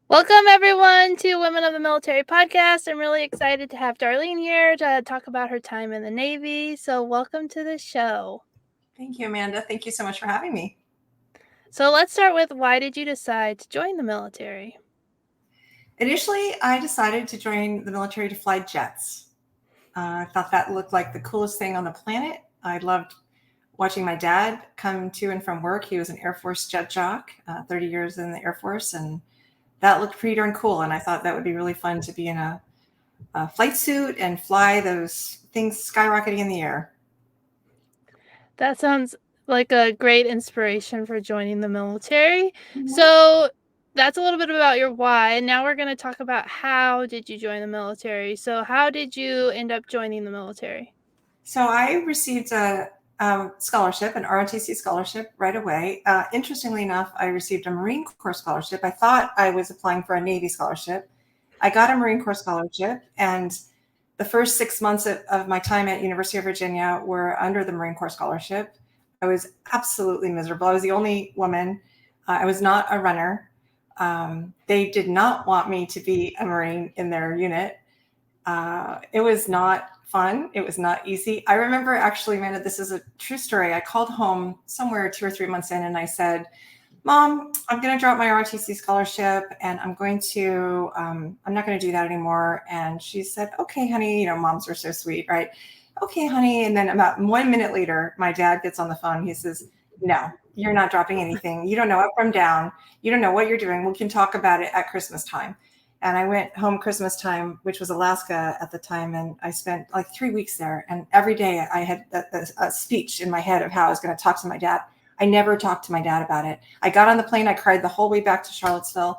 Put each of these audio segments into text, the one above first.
Welcome, everyone, to Women of the Military podcast. I'm really excited to have Darlene here to talk about her time in the Navy. So, welcome to the show. Thank you, Amanda. Thank you so much for having me. So, let's start with why did you decide to join the military? Initially, I decided to join the military to fly jets. I thought that looked like the coolest thing on the planet. I loved watching my dad come to and from work. He was an Air Force jet jock, 30 years in the Air Force, and that looked pretty darn cool. And I thought that would be really fun to be in a flight suit and fly those things skyrocketing in the air. That sounds like a great inspiration for joining the military. So, that's a little bit about your why. And now we're going to talk about how did you join the military. So, how did you end up joining the military? So I received a scholarship, an ROTC scholarship right away. Interestingly enough, I received a Marine Corps scholarship. I thought I was applying for a Navy scholarship. I got a Marine Corps scholarship, and the first 6 months of my time at University of Virginia were under the Marine Corps scholarship. I was absolutely miserable. I was the only woman. I was not a runner. They did not want me to be a Marine in their unit. It was not fun. It was not easy. I remember actually, Amanda, this is a true story. I called home somewhere 2 or 3 months in and I said, Mom, I'm going to drop my ROTC scholarship and I'm not going to do that anymore. And she said, okay, honey, moms are so sweet, right? Okay, honey. And then about 1 minute later, my dad gets on the phone. He says, no, you're not dropping anything. You don't know up from down. You don't know what you're doing. We can talk about it at Christmas time. And I went home Christmas time, which was Alaska at the time. And I spent like 3 weeks there. And every day I had a speech in my head of how I was going to talk to my dad. I never talked to my dad about it. I got on the plane. I cried the whole way back to Charlottesville.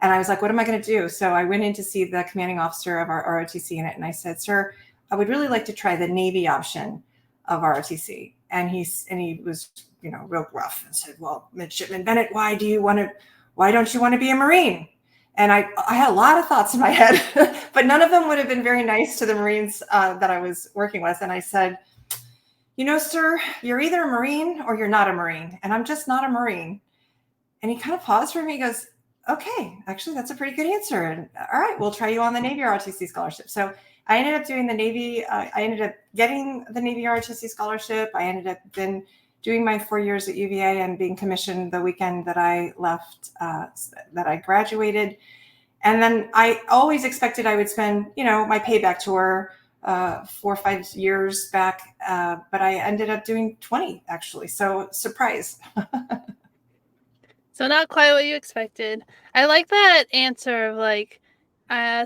And I was like, what am I going to do? So I went in to see the commanding officer of our ROTC unit. And I said, sir, I would really like to try the Navy option of ROTC. And he was, real rough and said, well, Midshipman Bennett, why don't you want to be a Marine? And I had a lot of thoughts in my head, but none of them would have been very nice to the Marines that I was working with. And I said, sir, you're either a Marine or you're not a Marine. And I'm just not a Marine. And he kind of paused for me. He goes, okay, actually, that's a pretty good answer. And all right, we'll try you on the Navy ROTC scholarship. So I ended up doing the Navy. I ended up getting the Navy ROTC scholarship. I ended up then doing my 4 years at UVA and being commissioned the weekend that I left, that I graduated. And then I always expected I would spend, my payback tour 4 or 5 years back, but I ended up doing 20 actually. So surprise. So, not quite what you expected. I like that answer of like,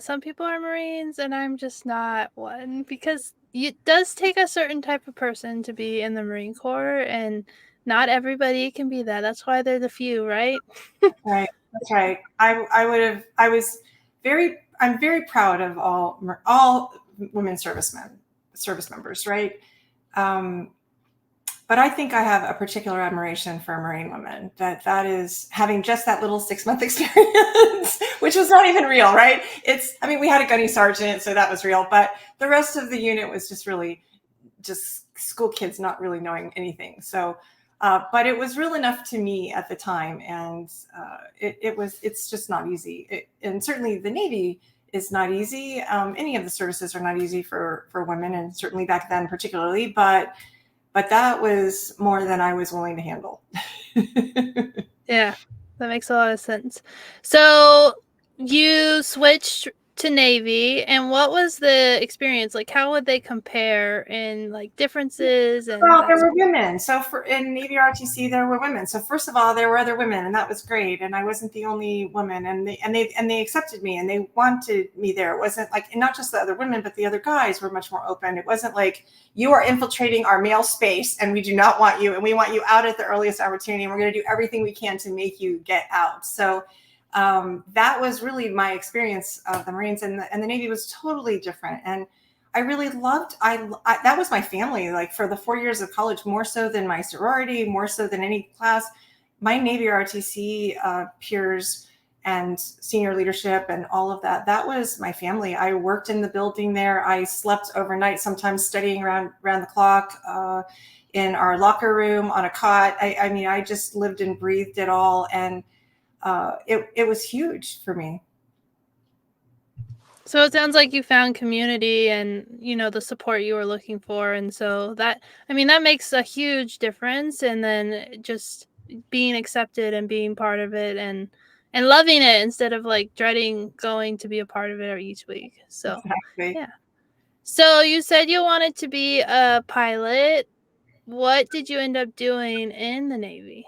some people are Marines and I'm just not one, because it does take a certain type of person to be in the Marine Corps, and not everybody can be that. That's why they're the few, right? Right. That's right. I'm very proud of all women service members, right? But I think I have a particular admiration for Marine women. That is having just that little 6 month experience, which was not even real, right? We had a gunny sergeant, so that was real, but the rest of the unit was just really just school kids not really knowing anything. So, but it was real enough to me at the time, and it's just not easy. And certainly the Navy is not easy. Any of the services are not easy for women, and certainly back then particularly, but that was more than I was willing to handle. Yeah, that makes a lot of sense. So you switched to Navy, and what was the experience like? How would they compare in like differences? And Well, there were women. So in Navy ROTC, there were women. So first of all, there were other women, and that was great. And I wasn't the only woman, and they accepted me, and they wanted me there. It wasn't like, and not just the other women, but the other guys were much more open. It wasn't like, you are infiltrating our male space, and we do not want you, and we want you out at the earliest opportunity, and we're going to do everything we can to make you get out. So that was really my experience of the Marines, and the Navy was totally different. And I really loved, that was my family, like for the 4 years of college, more so than my sorority, more so than any class. My Navy ROTC peers and senior leadership and all of that, that was my family. I worked in the building there. I slept overnight, sometimes studying around the clock in our locker room on a cot. I just lived and breathed it all. And it was huge for me. So it sounds like you found community and, the support you were looking for, and so that that makes a huge difference, and then just being accepted and being part of it and loving it instead of, like, dreading going to be a part of it each week. So, Exactly. yeah. So you said you wanted to be a pilot. What did you end up doing in the Navy?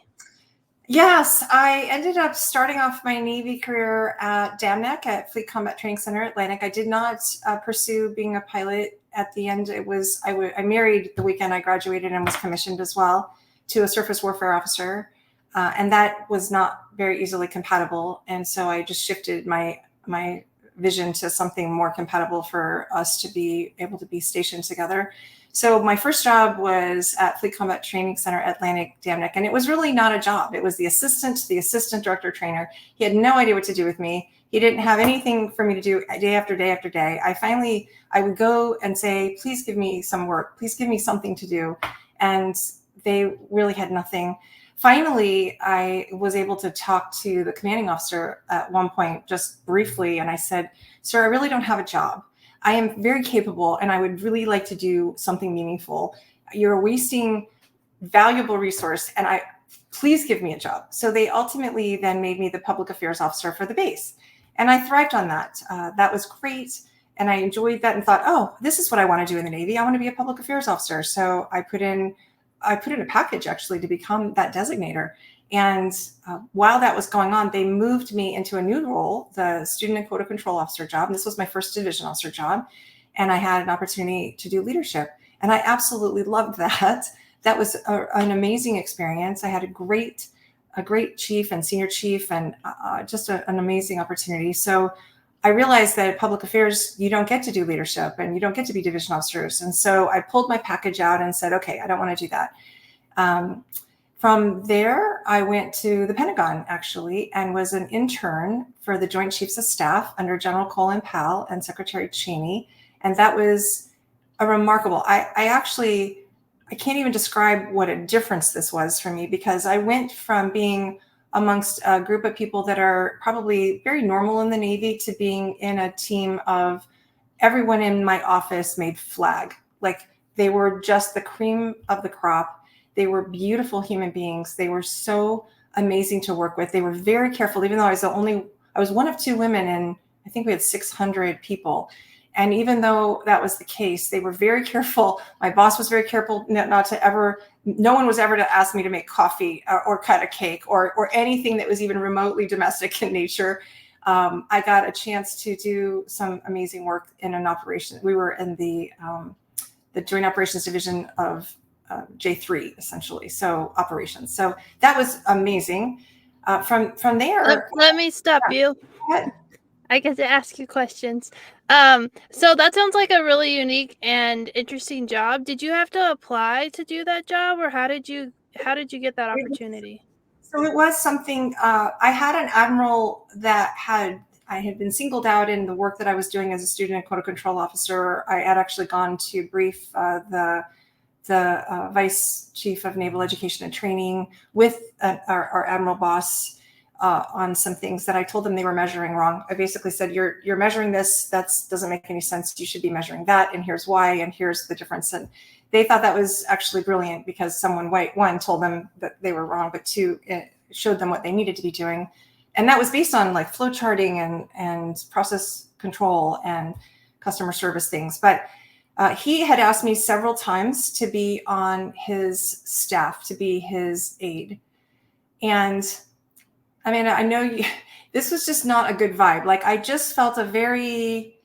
Yes, I ended up starting off my Navy career at DAMNEC at Fleet Combat Training Center Atlantic. I did not pursue being a pilot. At the end, I married the weekend I graduated and was commissioned as well to a surface warfare officer, and that was not very easily compatible. And so I just shifted my vision to something more compatible for us to be able to be stationed together. So my first job was at Fleet Combat Training Center Atlantic DAMNEC, and it was really not a job. It was the assistant director trainer. He had no idea what to do with me. He didn't have anything for me to do day after day after day. I would go and say, please give me some work. Please give me something to do. And they really had nothing. Finally, I was able to talk to the commanding officer at one point, just briefly, and I said, sir, I really don't have a job. I am very capable and I would really like to do something meaningful. You're wasting valuable resource and please give me a job. So they ultimately then made me the public affairs officer for the base. And I thrived on that. That was great. And I enjoyed that and thought, oh, this is what I want to do in the Navy. I want to be a public affairs officer. So I put in a package actually to become that designator. And while that was going on, they moved me into a new role, the student and quota control officer job. And this was my first division officer job. And I had an opportunity to do leadership. And I absolutely loved that. That was an amazing experience. I had a great chief and senior chief and just an amazing opportunity. So I realized that at public affairs, you don't get to do leadership and you don't get to be division officers. And so I pulled my package out and said, okay, I don't want to do that. From there, I went to the Pentagon, actually, and was an intern for the Joint Chiefs of Staff under General Colin Powell and Secretary Cheney. And that was a remarkable, I can't even describe what a difference this was for me, because I went from being amongst a group of people that are probably very normal in the Navy to being in a team of everyone in my office made flag. Like they were just the cream of the crop. They were beautiful human beings. They were so amazing to work with. They were very careful, even though I was one of two women and I think we had 600 people. And even though that was the case, they were very careful. My boss was very careful no one was ever to ask me to make coffee or cut a cake or anything that was even remotely domestic in nature. I got a chance to do some amazing work in an operation. We were in the Joint Operations Division of J3, essentially, so operations. So that was amazing. From there, Let me stop you. I get to ask you questions. So that sounds like a really unique and interesting job. Did you have to apply to do that job, or how did you get that opportunity? So it was something. I had an admiral that I had been singled out in the work that I was doing as a student and quota control officer. I had actually gone to brief the vice chief of naval education and training with our admiral boss on some things that I told them they were measuring wrong. I basically said, you're measuring this, that doesn't make any sense. You should be measuring that, and here's why, and here's the difference. And they thought that was actually brilliant because someone, one, told them that they were wrong, but two, it showed them what they needed to be doing. And that was based on like flow charting and process control and customer service things. But he had asked me several times to be on his staff, to be his aide. And I mean, I know this was just not a good vibe. Like I just felt a very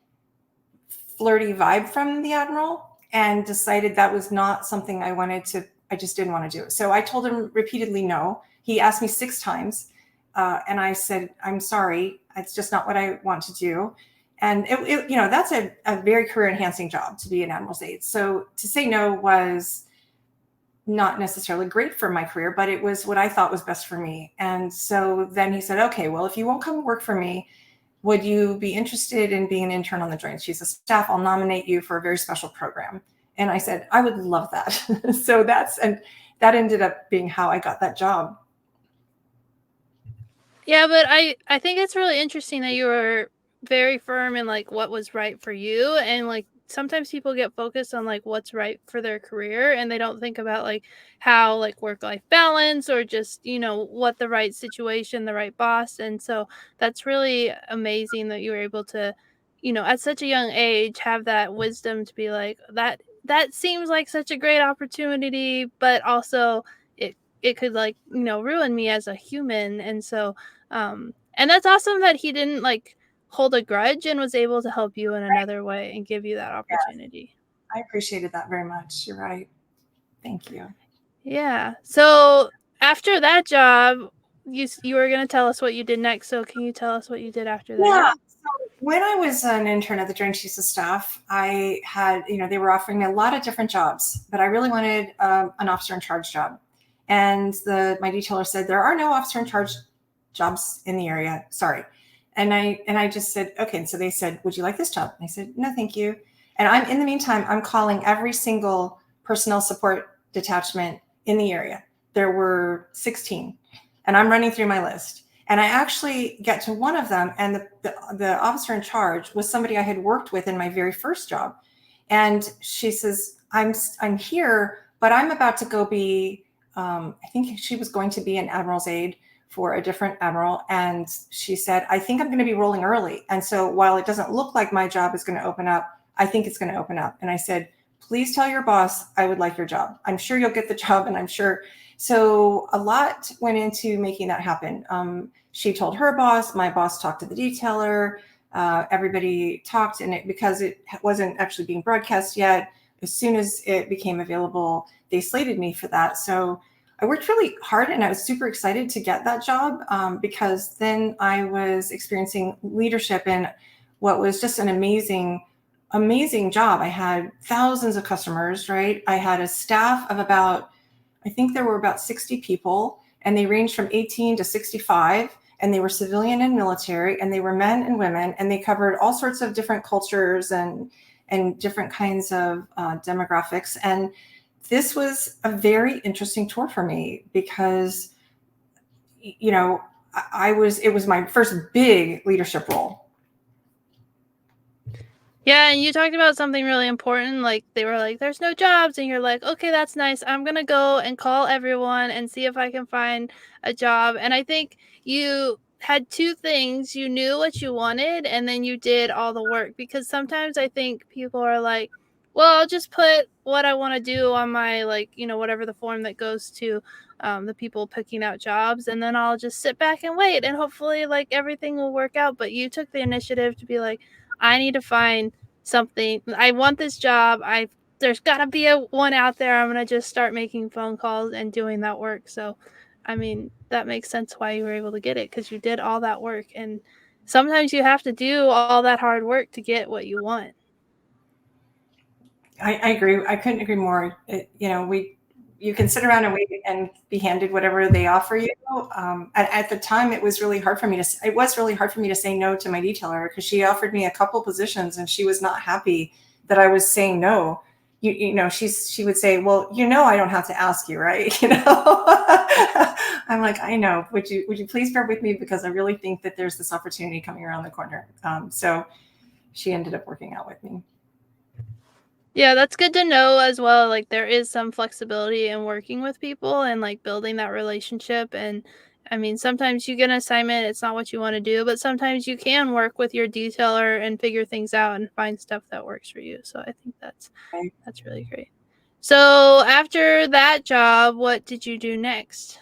flirty vibe from the admiral and decided that was not something I just didn't want to do. So I told him repeatedly no. He asked me 6 times. And I said, I'm sorry, it's just not what I want to do. And that's a very career enhancing job to be an admiral's aide. So to say no was not necessarily great for my career, but it was what I thought was best for me. And so then he said, okay, well, if you won't come work for me, would you be interested in being an intern on the Joint Chiefs of Staff? I'll nominate you for a very special program. And I said, I would love that. So that ended up being how I got that job. Yeah, but I think it's really interesting that you were very firm in like what was right for you, and like sometimes people get focused on like what's right for their career and they don't think about like how like work life balance or just, what the right situation, the right boss. And so that's really amazing that you were able to, at such a young age have that wisdom to be like that seems like such a great opportunity, but also it could like, ruin me as a human. And so and that's awesome that he didn't like hold a grudge and was able to help you in another way and give you that Yes, opportunity. I appreciated that very much. You're right. Thank you. Yeah. So after that job, you were gonna tell us what you did next. So can you tell us what you did after Yeah. that? So when I was an intern at the Joint Chiefs of Staff, I had, they were offering me a lot of different jobs, but I really wanted an officer in charge job. And my detailer said there are no officer in charge jobs in the area. Sorry. And I just said, okay. And so they said, would you like this job? And I said, no, thank you. And in the meantime, I'm calling every single personnel support detachment in the area. There were 16, and I'm running through my list. And I actually get to one of them, and the officer in charge was somebody I had worked with in my very first job. And she says, I'm here, but I'm about to go be, I think she was going to be an admiral's aide for a different admiral. And she said, I think I'm going to be rolling early. And so while it doesn't look like my job is going to open up, I think it's going to open up. And I said, please tell your boss I would like your job. I'm sure you'll get the job, and I'm sure. So a lot went into making that happen. She told her boss, my boss talked to the detailer, everybody talked, and because it wasn't actually being broadcast yet, as soon as it became available, they slated me for that. So I worked really hard, and I was super excited to get that job, because then I was experiencing leadership in what was just an amazing job. I had thousands of customers, right? I had a staff of about, I think there were about 60 people, and they ranged from 18 to 65, and they were civilian and military, and they were men and women, and they covered all sorts of different cultures and different kinds of demographics. And this was a very interesting tour for me because, it was my first big leadership role. Yeah, and you talked about something really important. Like they were like, "There's no jobs," and you're like, "Okay, that's nice. I'm gonna go and call everyone and see if I can find a job." And I think you had two things: you knew what you wanted, and then you did all the work. Because sometimes I think people are like, "Well, I'll just put what I want to do on my like, whatever the form that goes to." The people picking out jobs, and then I'll just sit back and wait, and hopefully, like everything will work out. But you took the initiative to be like, I need to find something. I want this job. There's got to be a one out there. I'm going to just start making phone calls and doing that work. So, I mean, that makes sense why you were able to get it cuz you did all that work, and sometimes you have to do all that hard work to get what you want. I agree. I couldn't agree more. You can sit around and wait and be handed whatever they offer you. At the time, it was really hard for me to say no to my detailer because she offered me a couple positions and she was not happy that I was saying no. She would say, well, I don't have to ask you, right? I'm like, I know. Would you please bear with me because I really think that there's this opportunity coming around the corner. So she ended up working out with me. Yeah, that's good to know as well. Like there is some flexibility in working with people and like building that relationship. And I mean, sometimes you get an assignment, it's not what you want to do, but sometimes you can work with your detailer and figure things out and find stuff that works for you. So I think that's really great. So after that job, what did you do next?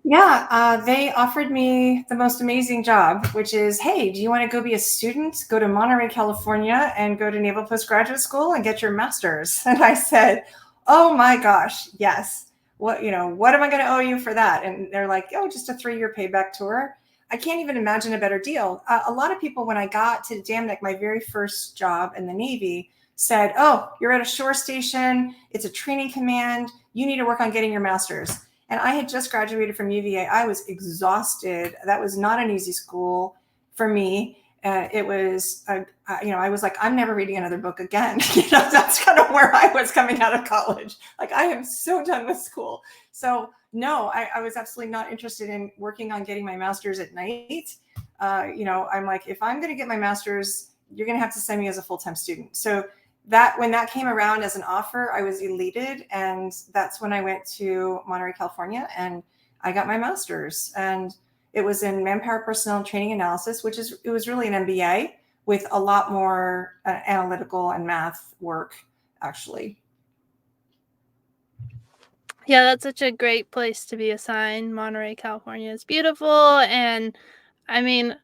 Yeah, they offered me the most amazing job, which is, hey, do you want to go be a student, go to Monterey, California, and go to Naval Postgraduate School and get your master's? And I said, oh my gosh, yes. What am I going to owe you for that? And they're like, oh, just a 3-year payback tour. I can't even imagine a better deal. A lot of people, when I got to Damnick, my very first job in the Navy, said, oh, you're at a shore station. It's a training command. You need to work on getting your master's. And I had just graduated from UVA. I was exhausted. That was not an easy school for me. It was, I was like, I'm never reading another book again. That's kind of where I was coming out of college. Like, I am so done with school. So no, I was absolutely not interested in working on getting my master's at night. I'm like, if I'm going to get my master's, you're going to have to send me as a full-time student. So that when that came around as an offer, I was elated, and that's when I went to Monterey, California, and I got my master's, and it was in manpower personnel training analysis, it was really an MBA with a lot more analytical and math work, actually. Yeah, that's such a great place to be assigned. Monterey, California is beautiful, and I mean,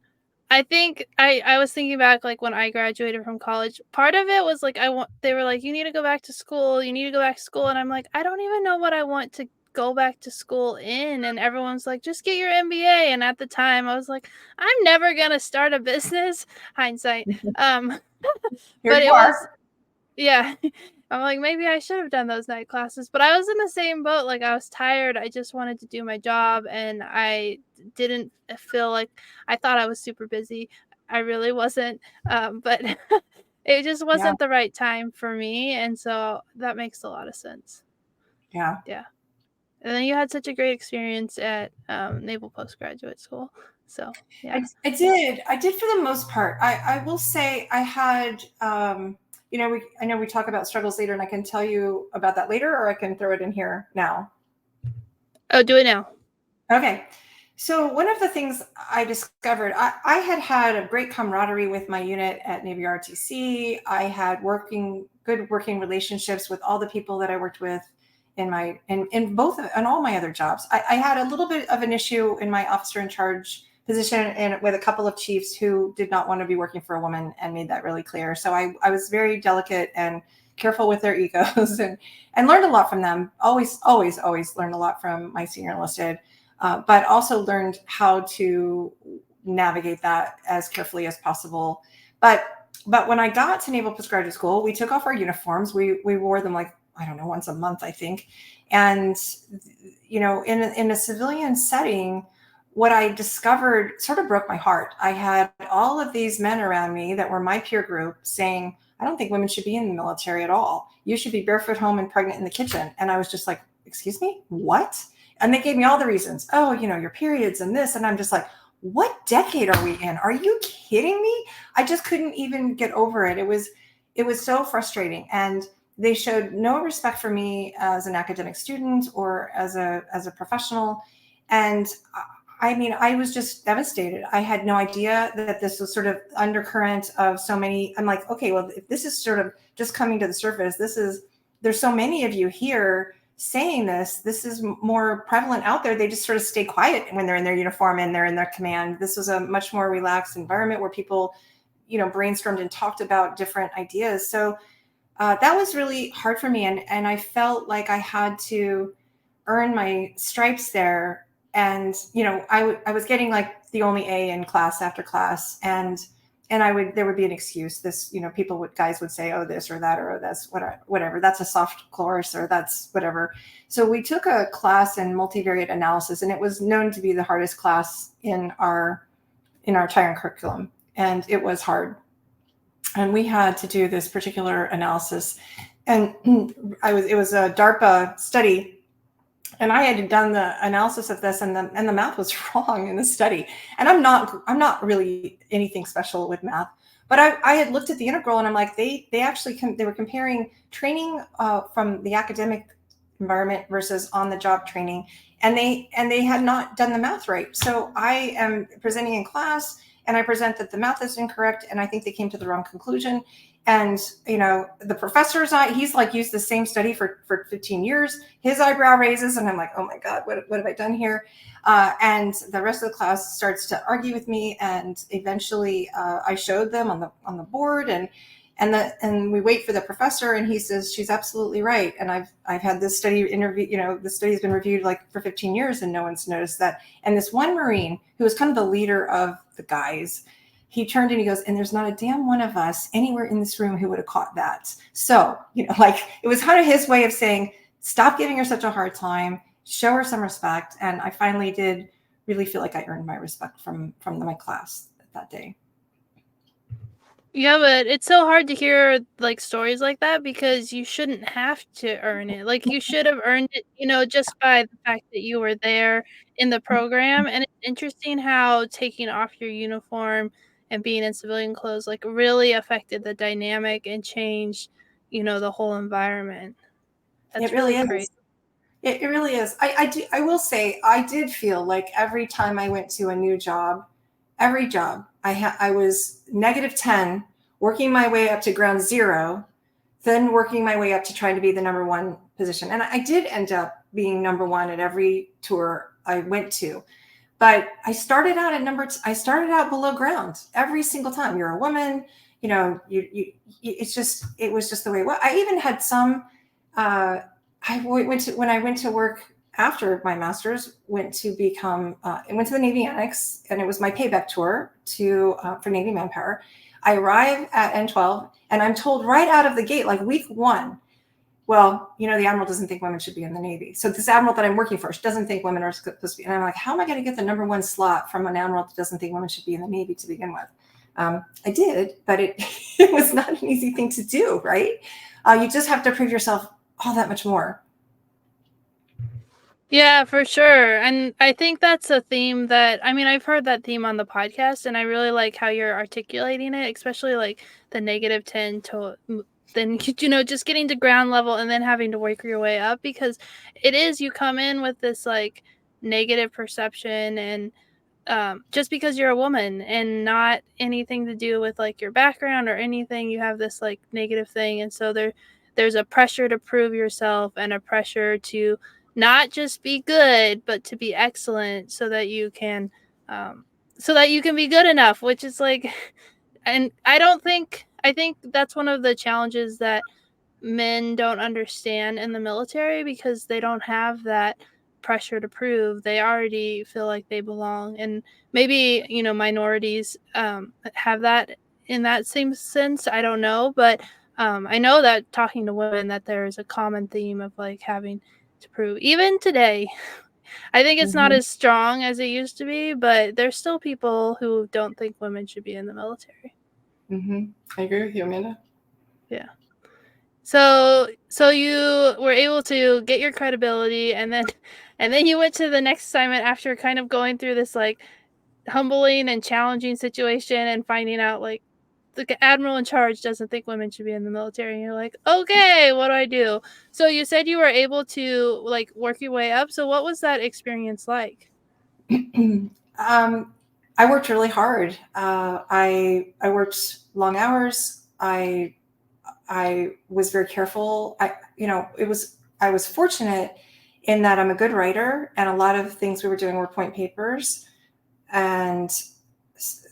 I think I was thinking back, like, when I graduated from college, part of it was, like, they were like, "You need to go back to school, you need to go back to school," and I'm like, "I don't even know what I want to go back to school in," and everyone's like, "Just get your MBA," and at the time, I was like, "I'm never gonna start a business," hindsight, um, Here but you it was are. yeah. I'm like, maybe I should have done those night classes, but I was in the same boat. Like, I was tired. I just wanted to do my job, and I didn't feel like I thought I was super busy. I really wasn't. But it just Yeah, wasn't the right time for me. And so that makes a lot of sense. yeah. Yeah. And then you had such a great experience at Naval Postgraduate School. So, yeah. I did for the most part. I will say I had, I know we talk about struggles later, and I can tell you about that later, or I can throw it in here now. Oh, do it now. Okay. So one of the things I discovered, I had had a great camaraderie with my unit at Navy ROTC. I had good working relationships with all the people that I worked with in both in all my other jobs. I had a little bit of an issue in my officer in charge position and with a couple of chiefs who did not want to be working for a woman and made that really clear. So I was very delicate and careful with their egos and learned a lot from them. Always learned a lot from my senior enlisted, but also learned how to navigate that as carefully as possible. But when I got to Naval Postgraduate School, we took off our uniforms. We wore them, like, I don't know, once a month, I think. And in a civilian setting, what I discovered sort of broke my heart. I had all of these men around me that were my peer group saying, "I don't think women should be in the military at all. You should be barefoot home and pregnant in the kitchen." And I was just like, "Excuse me, what?" And they gave me all the reasons. "Oh, your periods and this." And I'm just like, what decade are we in? Are you kidding me? I just couldn't even get over it. It was so frustrating. And they showed no respect for me as an academic student or as a professional. And I mean, I was just devastated. I had no idea that this was sort of undercurrent of so many. I'm like, okay, well, if this is sort of just coming to the surface, there's so many of you here saying this is more prevalent out there. They just sort of stay quiet when they're in their uniform and they're in their command. This was a much more relaxed environment where people, brainstormed and talked about different ideas. So that was really hard for me. And I felt like I had to earn my stripes there. And, I was getting like the only A in class after class. And there would be an excuse. Guys would say, "Oh, this or that, or, oh, that's whatever. That's a soft course, or that's whatever." So we took a class in multivariate analysis, and it was known to be the hardest class in our entire curriculum. And it was hard. And we had to do this particular analysis. And it was a DARPA study, and I had done the analysis of this, and the math was wrong in the study. And I'm not really anything special with math, but I had looked at the integral, and I'm like, they were comparing training from the academic environment versus on the job training, and they had not done the math right. So I am presenting in class, and I present that the math is incorrect, and I think they came to the wrong conclusion. And the professor's he's like used the same study for 15 years. His eyebrow raises, and I'm like, oh my God, what have I done here? And the rest of the class starts to argue with me, and eventually I showed them on the board, and we wait for the professor, and he says she's absolutely right. And I've had this study interview, the study's been reviewed like for 15 years, and no one's noticed that. And this one Marine, who was kind of the leader of the guys, he turned and he goes, "And there's not a damn one of us anywhere in this room who would have caught that." So, like, it was kind of his way of saying, stop giving her such a hard time, show her some respect. And I finally did really feel like I earned my respect from my class that day. Yeah, but it's so hard to hear, like, stories like that because you shouldn't have to earn it. Like, you should have earned it, just by the fact that you were there in the program, and it's interesting how taking off your uniform and being in civilian clothes, like, really affected the dynamic and changed, the whole environment. It That's really really crazy. is. It really is. I will say I did feel like every time I went to a new job, every job I was -10, working my way up to ground zero, then working my way up to trying to be the number one position. And I did end up being number one at every tour I went to. But I started out below ground every single time. You're a woman, it was just the way. Well, I even had some. Uh, when I went to work after my master's, I went to the Navy Annex, and it was my payback tour to for Navy Manpower. I arrive at N12, and I'm told right out of the gate, like week one, well, the admiral doesn't think women should be in the Navy. So this admiral that I'm working for doesn't think women are supposed to be. And I'm like, how am I going to get the number one slot from an admiral that doesn't think women should be in the Navy to begin with? I did, but it it was not an easy thing to do, right? You just have to prove yourself all that much more. Yeah, for sure. And I think that's a theme that, I've heard that theme on the podcast, and I really like how you're articulating it, especially like the -10 to then, just getting to ground level and then having to work your way up, because you come in with this like negative perception, and just because you're a woman and not anything to do with like your background or anything, you have this like negative thing, and so there's a pressure to prove yourself and a pressure to not just be good but to be excellent, um, so that you can be good enough, which is like, and I think that's one of the challenges that men don't understand in the military, because they don't have that pressure to prove. They already feel like they belong. And maybe, minorities have that in that same sense. I don't know. But I know that talking to women, that there is a common theme of like having to prove. Even today, I think it's not Mm-hmm. as strong as it used to be, but there's still people who don't think women should be in the military. Mm-hmm. I agree with you, Amanda. Yeah. So you were able to get your credibility, and then you went to the next assignment after kind of going through this like humbling and challenging situation and finding out like the admiral in charge doesn't think women should be in the military, and you're like, "Okay, what do I do?" So you said you were able to like work your way up. So what was that experience like? um, I worked really hard. I worked long hours. I was very careful. I was fortunate in that I'm a good writer, and a lot of things we were doing were point papers, and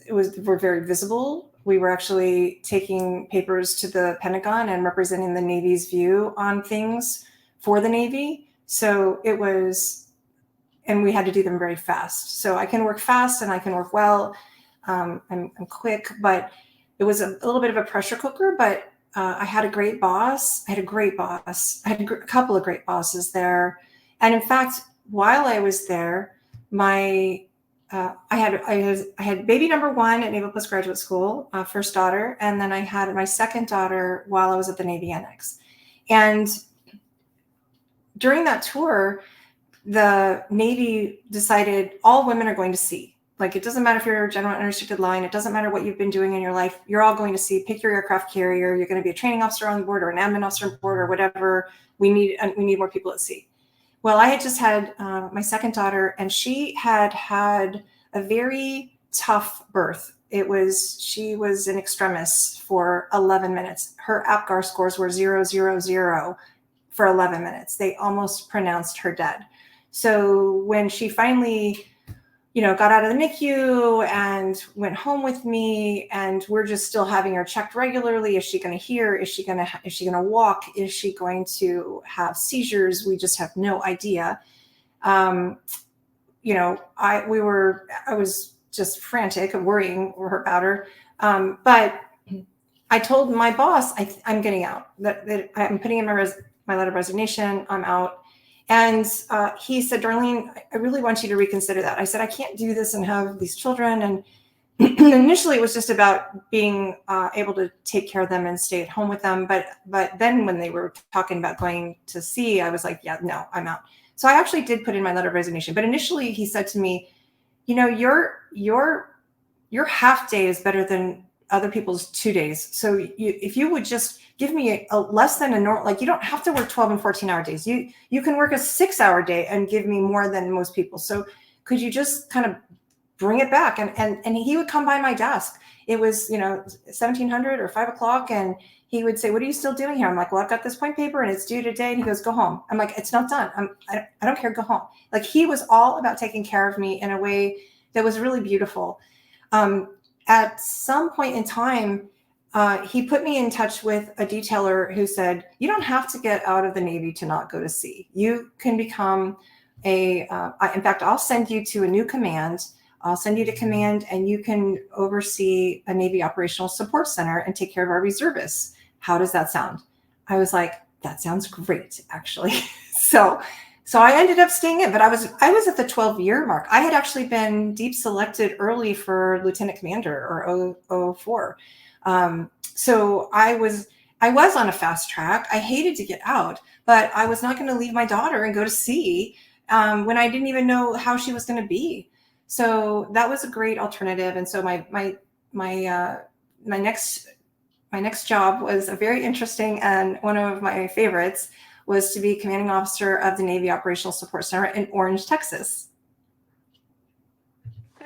were very visible. We were actually taking papers to the Pentagon and representing the Navy's view on things for the Navy. So it was, and we had to do them very fast. So I can work fast and I can work well. I'm quick, but it was a little bit of a pressure cooker. But I had a great boss. I had a great boss. I had a couple of great bosses there. And in fact, while I was there, my I had baby number one at Naval Postgraduate School, first daughter, and then I had my second daughter while I was at the Navy Annex. And during that tour, the Navy decided all women are going to sea. Like, it doesn't matter if you're a general unrestricted line, it doesn't matter what you've been doing in your life, you're all going to sea. Pick your aircraft carrier. You're going to be a training officer on board or an admin officer on board or whatever. We need more people at sea. Well, I had just had my second daughter, and she had a very tough birth. She was in extremis for 11 minutes. Her APGAR scores were 0, 0, 0 for 11 minutes. They almost pronounced her dead. So when she finally, got out of the NICU and went home with me, and we're just still having her checked regularly. Is she going to hear? Is she going to walk? Is she going to have seizures? We just have no idea. I was just frantic and worrying about her. But I told my boss, I'm getting out. That I'm putting in my letter of resignation. I'm out. And he said, Darlene, I really want you to reconsider that. I said, I can't do this and have these children. And initially it was just about being able to take care of them and stay at home with them. But then when they were talking about going to sea, I was like, yeah, no, I'm out. So I actually did put in my letter of resignation. But initially he said to me, you know, your half day is better than other people's 2 days. So if you would just give me a less than a normal, like you don't have to work 12 and 14-hour days. You can work a 6-hour day and give me more than most people. So could you just kind of bring it back? And he would come by my desk. It was, 1700 or 5 o'clock. And he would say, what are you still doing here? I'm like, well, I've got this point paper and it's due today. And he goes, go home. I'm like, it's not done. I don't care. Go home. Like he was all about taking care of me in a way that was really beautiful. At some point in time, he put me in touch with a detailer who said, you don't have to get out of the Navy to not go to sea. You can become in fact, I'll send you to a new command. I'll send you to command and you can oversee a Navy operational support center and take care of our reservists. How does that sound? I was like, that sounds great, actually. So I ended up staying in, but I was at the 12-year mark. I had actually been deep selected early for lieutenant commander or 04. So I was on a fast track. I hated to get out, but I was not going to leave my daughter and go to sea when I didn't even know how she was going to be. So that was a great alternative. And so my next job was a very interesting, and one of my favorites was to be commanding officer of the Navy Operational Support Center in Orange, Texas.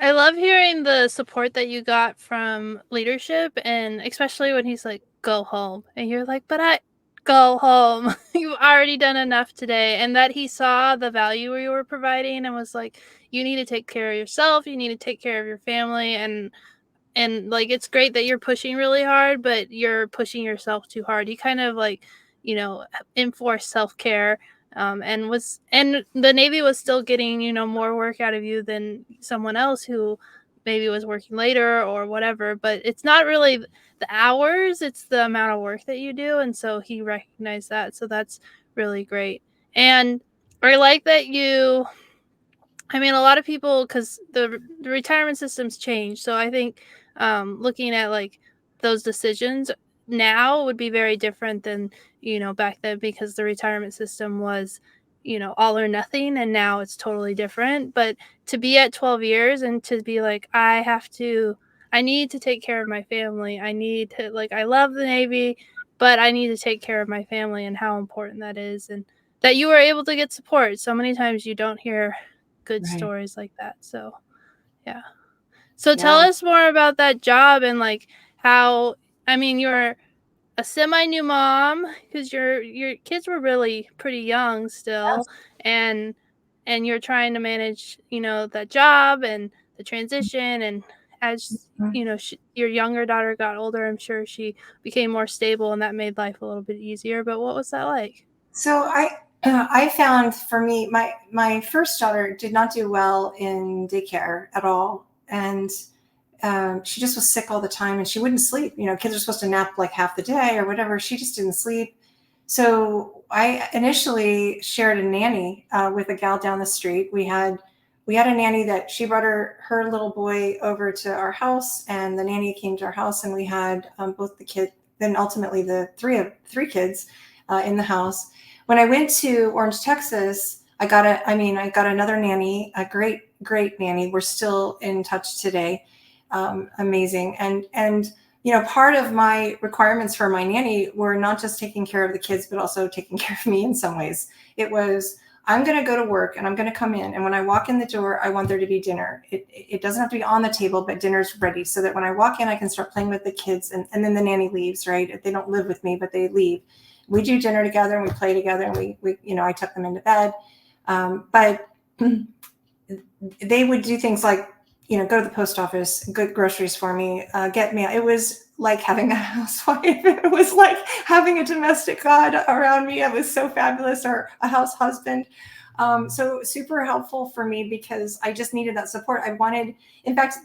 I love hearing the support that you got from leadership, and especially when he's like, go home. And you're like, but go home. You've already done enough today. And that he saw the value you were providing and was like, you need to take care of yourself. You need to take care of your family. And like, it's great that you're pushing really hard, but you're pushing yourself too hard. He kind of like, enforced self-care. And the Navy was still getting, more work out of you than someone else who maybe was working later or whatever. But it's not really the hours, it's the amount of work that you do. And so he recognized that. So that's really great. And I like that a lot of people, because the retirement system's changed. So I think looking at like those decisions now would be very different than, back then, because the retirement system was, all or nothing. And now it's totally different. But to be at 12 years and to be like, I need to take care of my family. I need to, like, I love the Navy, but I need to take care of my family and how important that is. And that you were able to get support. So many times you don't hear good Right. stories like that. So, yeah. So tell Yeah. us more about that job and like how, you're a semi new mom because your kids were really pretty young still, and you're trying to manage, that job and the transition. And as your younger daughter got older, I'm sure she became more stable, and that made life a little bit easier. But what was that like? So I found, for me, my first daughter did not do well in daycare at all, and she just was sick all the time, and she wouldn't sleep. Kids are supposed to nap like half the day or whatever. She just didn't sleep. So I initially shared a nanny with a gal down the street. We had a nanny that she brought her little boy over to our house, and the nanny came to our house, and we had both the kid, then ultimately the three kids in the house. When I went to Orange, Texas, I got another nanny, a great nanny. We're still in touch today. Amazing. And part of my requirements for my nanny were not just taking care of the kids, but also taking care of me in some ways. It was, I'm going to go to work and I'm going to come in. And when I walk in the door, I want there to be dinner. It doesn't have to be on the table, but dinner's ready so that when I walk in, I can start playing with the kids. And then the nanny leaves, right? They don't live with me, but they leave. We do dinner together and we play together, and we I tuck them into bed. But they would do things like, go to the post office, get groceries for me, get mail. It was like having a housewife. It was like having a domestic god around me. It was so fabulous, or a house husband. So super helpful for me because I just needed that support. In fact,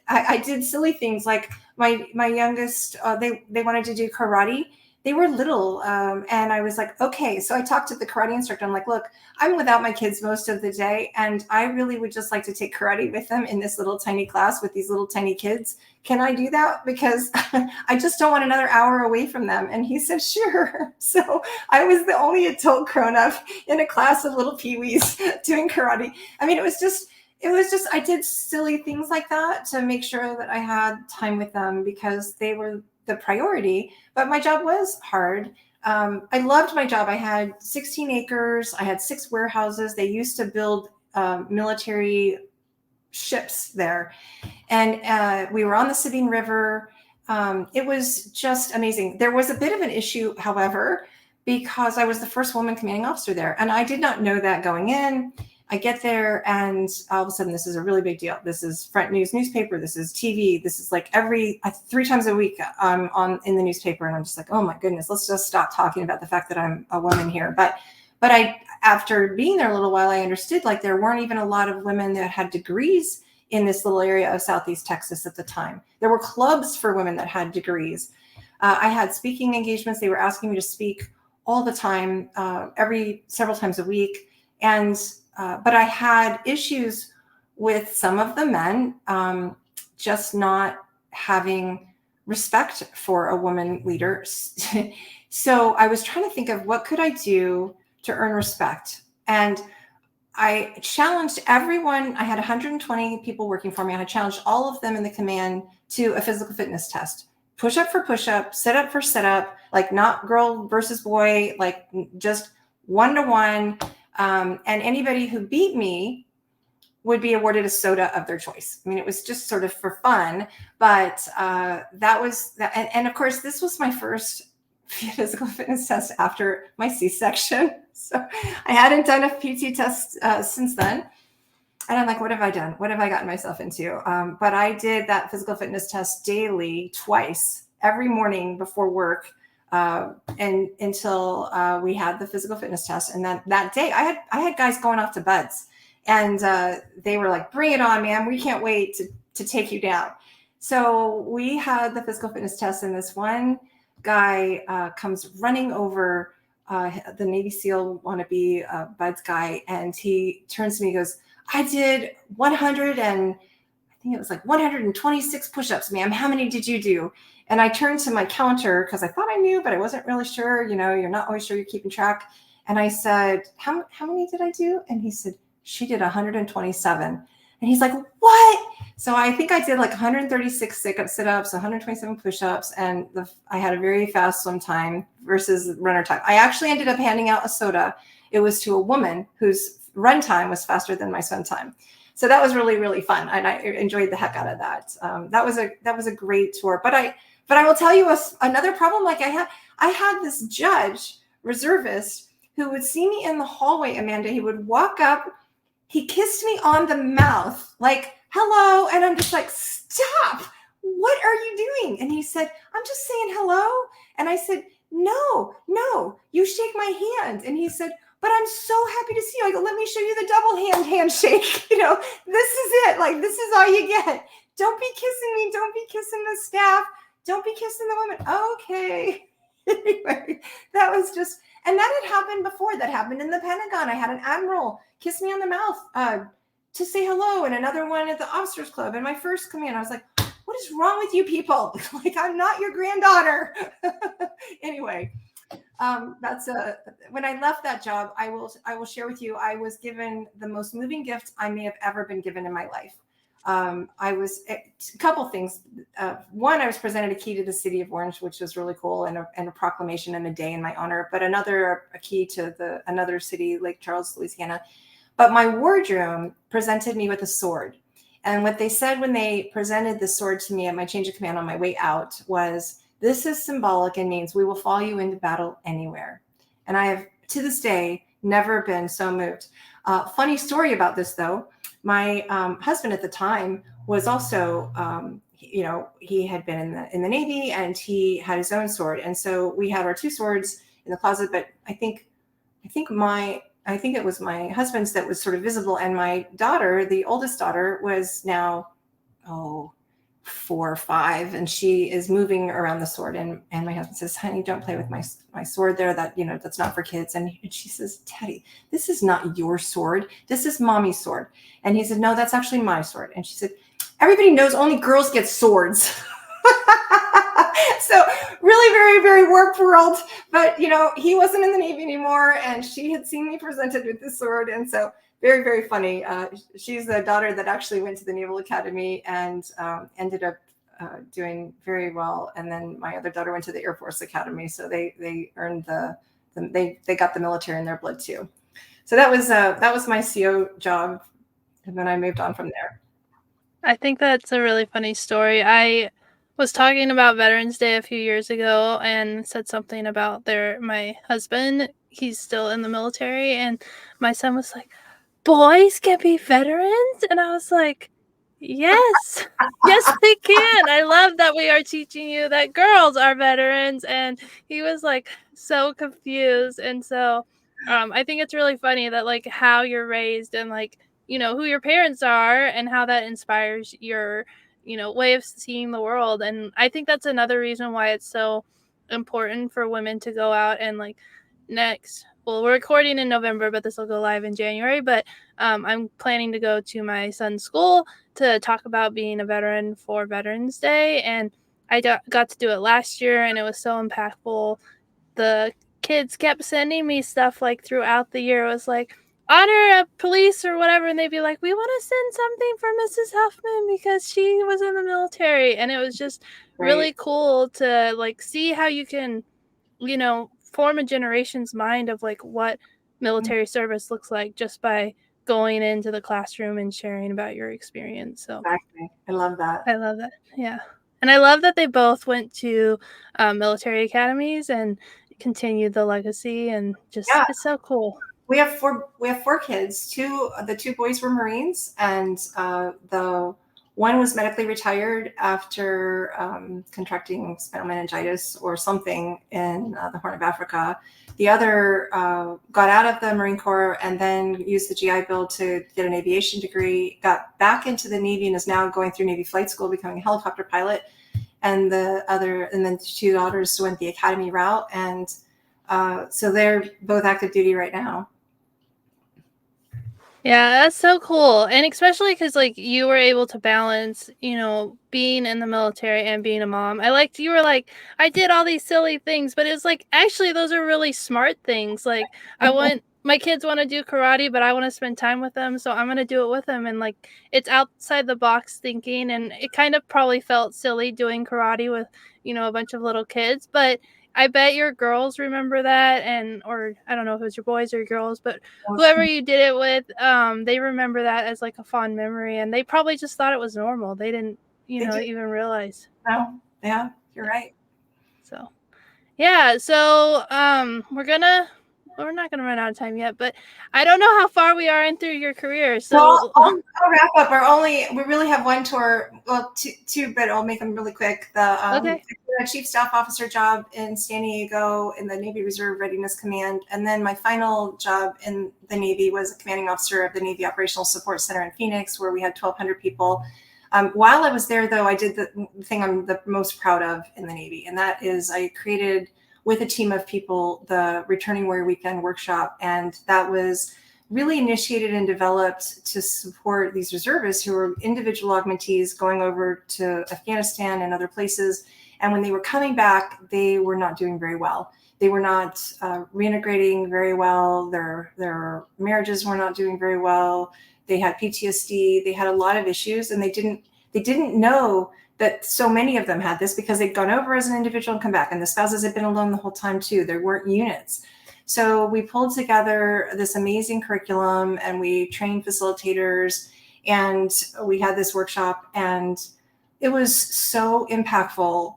I did silly things like my youngest, they wanted to do karate. they were little. And I was like, okay. So I talked to the karate instructor. I'm like, look, I'm without my kids most of the day, and I really would just like to take karate with them in this little tiny class with these little tiny kids. Can I do that? Because I just don't want another hour away from them. And he said, sure. So I was the only adult grown up in a class of little peewees doing karate. I mean, it was just I did silly things like that to make sure that I had time with them because they were the priority. But my job was hard. I loved my job. I had 16 acres. I had 6 warehouses. They used to build military ships there, and we were on the Sabine River. It was just amazing. There was a bit of an issue, however, because I was the first woman commanding officer there, and I did not know that going in. I get there, and all of a sudden, this is a really big deal. This is front news newspaper. This is TV. This is like 3 times a week I'm on in the newspaper, and I'm just like, oh my goodness, let's just stop talking about the fact that I'm a woman here. But after being there a little while, I understood like there weren't even a lot of women that had degrees in this little area of Southeast Texas at the time. There were clubs for women that had degrees. I had speaking engagements. They were asking me to speak all the time, several times a week, and but I had issues with some of the men just not having respect for a woman leader. So I was trying to think of what could I do to earn respect. And I challenged everyone. I had 120 people working for me. I challenged all of them in the command to a physical fitness test. Push up for push up, sit up for sit up, like not girl versus boy, like just 1-to-1. And anybody who beat me would be awarded a soda of their choice. I mean, it was just sort of for fun, but that was that. And of course, this was my first physical fitness test after my C-section. So I hadn't done a PT test since then. And I'm like, what have I done? What have I gotten myself into? But I did that physical fitness test daily, twice, every morning before work, and until we had the physical fitness test. And that day, I had guys going off to buds, and they were like, "Bring it on, man! We can't wait to take you down." So we had the physical fitness test, and this one guy comes running over, the Navy SEAL wannabe buds guy, and he turns to me and goes, I did 100 and I think it was like 126 push-ups, ma'am. How many did you do? And I turned to my counter because I thought I knew, but I wasn't really sure. You know, you're not always sure you're keeping track. And I said, how many did I do? And he said, she did 127. And he's like, what? So I think I did like 136 sit-ups, 127 push-ups, and I had a very fast swim time versus runner time. I actually ended up handing out a soda. It was to a woman whose run time was faster than my swim time. So that was really, really fun. And I enjoyed the heck out of that. That was a great tour. But I will tell you another problem. Like I had this judge reservist who would see me in the hallway, Amanda. He would walk up, he kissed me on the mouth, like, hello. And I'm just like, stop. What are you doing? And he said, I'm just saying hello. And I said, no, you shake my hand. And he said, but I'm so happy to see you. I go, let me show you the double handshake. You know, this is it. Like, this is all you get. Don't be kissing me. Don't be kissing the staff. Don't be kissing the women. Okay. Anyway, that was just, and that had happened before. That happened in the Pentagon. I had an admiral kiss me on the mouth to say hello, and another one at the officers club. And my first command, I was like, what is wrong with you people? Like, I'm not your granddaughter. Anyway. When I left that job, I will share with you, I was given the most moving gift I may have ever been given in my life. I was a couple things. One, I was presented a key to the city of Orange, which was really cool, and a proclamation and a day in my honor. But a key to another city, Lake Charles, Louisiana. But my wardroom presented me with a sword. And what they said when they presented the sword to me at my change of command on my way out was, this is symbolic and means we will follow you into battle anywhere. And I have, to this day, never been so moved. Funny story about this, though. My husband at the time was also, he had been in the Navy, and he had his own sword. And so we had our 2 swords in the closet. But I think it was my husband's that was sort of visible, and my daughter, the oldest daughter, was now 5 4 or 5, and she is moving around the sword, and my husband says, honey, don't play with my sword there, that, you know, that's not for kids. And she says, Teddy, this is not your sword, this is mommy's sword. And he said, no, that's actually my sword. And she said, everybody knows only girls get swords. So really very, very warped world. But, you know, he wasn't in the Navy anymore, and she had seen me presented with this sword. And so very, very funny. She's the daughter that actually went to the Naval Academy and ended up doing very well. And then my other daughter went to the Air Force Academy. So they earned they got the military in their blood too. So that was my CO job. And then I moved on from there. I think that's a really funny story. I was talking about Veterans Day a few years ago and said something about my husband, he's still in the military, and my son was like, "Boys can be veterans?" And I was like, "Yes. Yes, they can. I love that we are teaching you that girls are veterans." And he was like so confused. And so I think it's really funny that like how you're raised and like, you know, who your parents are and how that inspires your, you know, way of seeing the world. And I think that's another reason why it's so important for women to go out and like we're recording in November, but this will go live in January. But I'm planning to go to my son's school to talk about being a veteran for Veterans Day. And I got to do it last year, and it was so impactful. The kids kept sending me stuff like throughout the year. It was like, honor a police or whatever, and they'd be like, we want to send something for Mrs. Huffman because she was in the military. And it was just really cool to like see how you can, you know, form a generation's mind of like what military service looks like just by going into the classroom and sharing about your experience. So Exactly. I love that. I love that. Yeah. And I love that they both went to military academies and continued the legacy, and just Yeah. it's so cool. We have four kids. The two boys were Marines, and the one was medically retired after contracting spinal meningitis or something in the Horn of Africa. The other got out of the Marine Corps and then used the GI Bill to get an aviation degree, got back into the Navy, and is now going through Navy flight school, becoming a helicopter pilot. And then the two daughters went the academy route, and so they're both active duty right now. Yeah, that's so cool. And especially because, like, you were able to balance, you know, being in the military and being a mom. I liked you were like, I did all these silly things, but it was like, actually, those are really smart things. Like, my kids want to do karate, but I want to spend time with them, so I'm going to do it with them. And, like, it's outside the box thinking. And it kind of probably felt silly doing karate with, you know, a bunch of little kids, but I bet your girls remember that, or I don't know if it was your boys or your girls, but whoever you did it with, they remember that as like a fond memory, and they probably just thought it was normal. They didn't, even realize. No, yeah, you're right. So, yeah. So, we're not gonna run out of time yet, but I don't know how far we are in through your career. So, I'll wrap up. We really have one tour, well, two, but I'll make them really quick. okay. The Chief Staff Officer job in San Diego in the Navy Reserve Readiness Command, and then my final job in the Navy was a commanding officer of the Navy Operational Support Center in Phoenix, where we had 1,200 people. While I was there, though, I did the thing I'm the most proud of in the Navy, and that is I created, with a team of people, the Returning Warrior Weekend workshop. And that was really initiated and developed to support these reservists who were individual augmentees going over to Afghanistan and other places. And when they were coming back, they were not doing very well. They were not reintegrating very well. Their marriages were not doing very well. They had PTSD. They had a lot of issues, and they didn't know that so many of them had this because they'd gone over as an individual and come back, and the spouses had been alone the whole time too. There weren't units. So we pulled together this amazing curriculum, and we trained facilitators, and we had this workshop, and it was so impactful.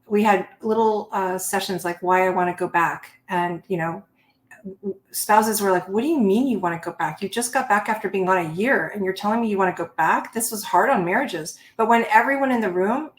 We had little sessions like why I want to go back. And, spouses were like, what do you mean you want to go back? You just got back after being gone a year, and you're telling me you want to go back? This was hard on marriages. But when everyone in the room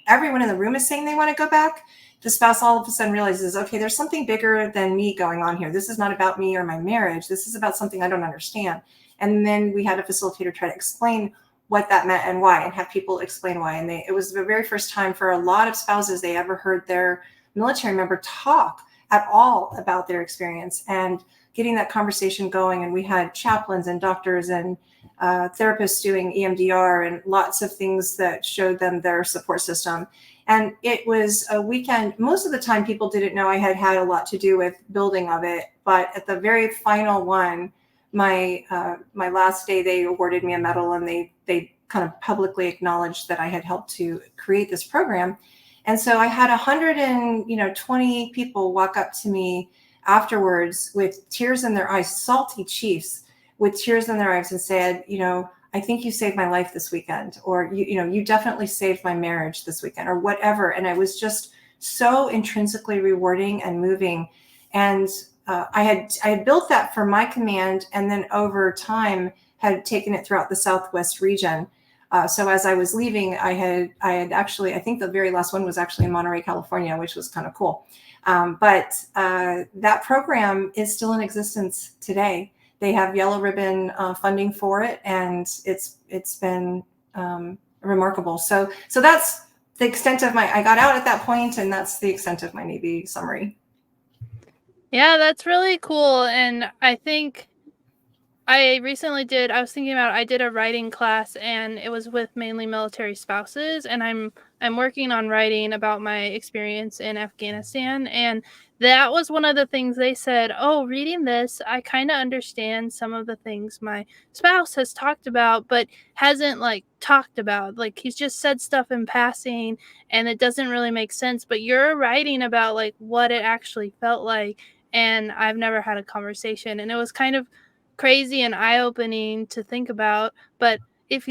is saying they want to go back, the spouse all of a sudden realizes, okay, there's something bigger than me going on here. This is not about me or my marriage. This is about something I don't understand. And then we had a facilitator try to explain what that meant and why, and have people explain why. And it was the very first time for a lot of spouses they ever heard their military member talk at all about their experience, and getting that conversation going. And we had chaplains and doctors and therapists doing EMDR and lots of things that showed them their support system. And it was a weekend. Most of the time, people didn't know I had had a lot to do with building of it. But at the very final one, my last day, they awarded me a medal, and they kind of publicly acknowledged that I had helped to create this program. And so I had 120 people walk up to me afterwards with tears in their eyes, salty chiefs with tears in their eyes, and said, I think you saved my life this weekend, or you definitely saved my marriage this weekend, or whatever. And it was just so intrinsically rewarding and moving. And I had built that for my command, and then over time had taken it throughout the Southwest region. So as I was leaving, I had actually, I think the very last one was actually in Monterey, California, which was kind of cool. But that program is still in existence today. They have yellow ribbon funding for it, and it's been remarkable. So that's the extent of I got out at that point, and that's the extent of my Navy summary. Yeah, that's really cool. And I think I was thinking about, I did a writing class, and it was with mainly military spouses, and I'm working on writing about my experience in Afghanistan. And that was one of the things they said, oh, reading this, I kind of understand some of the things my spouse has talked about, but hasn't like talked about. Like, he's just said stuff in passing, and it doesn't really make sense, but you're writing about like what it actually felt like. And I've never had a conversation, and it was kind of crazy and eye-opening to think about. But if